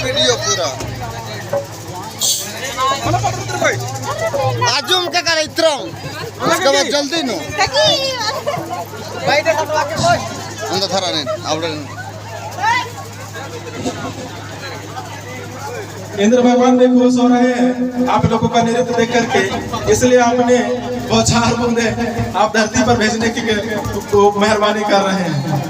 Video पूरा आजुम के कर इतरा उसके बाद जल्दी नो अंदर थरा नहीं आवड़े इंद्र भगवान भी खुश हो रहे हैं आप लोगों का नृत्य देख करके, इसलिए आपने बौछार बूंदे आप धरती पर भेजने की तो मेहरबानी कर रहे हैं।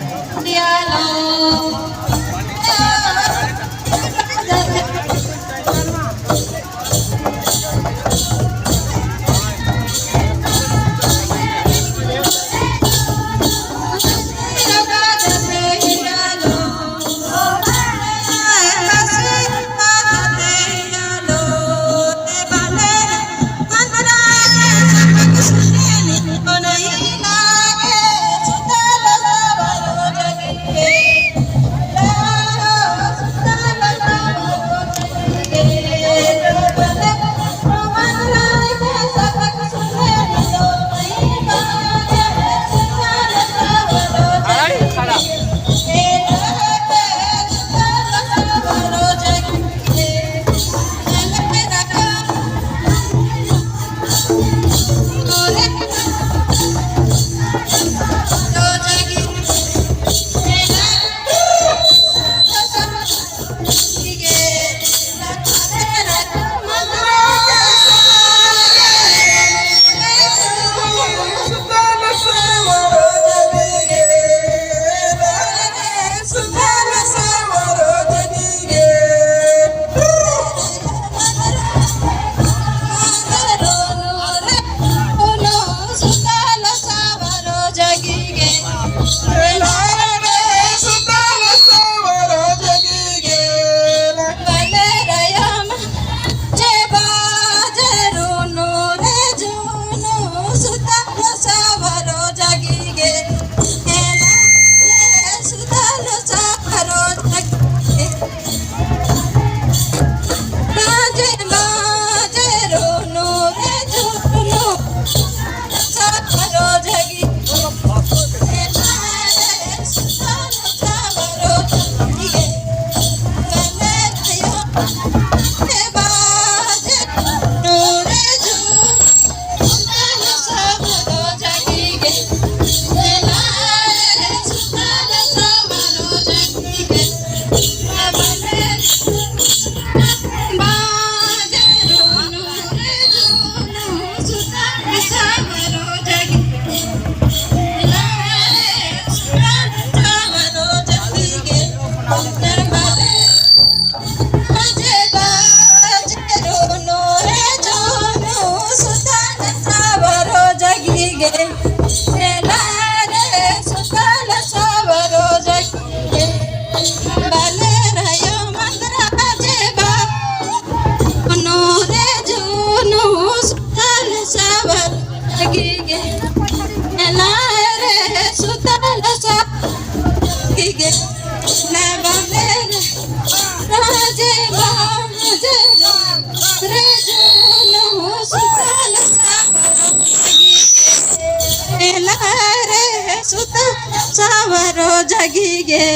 सावरो जगी गे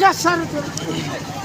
Já sabe.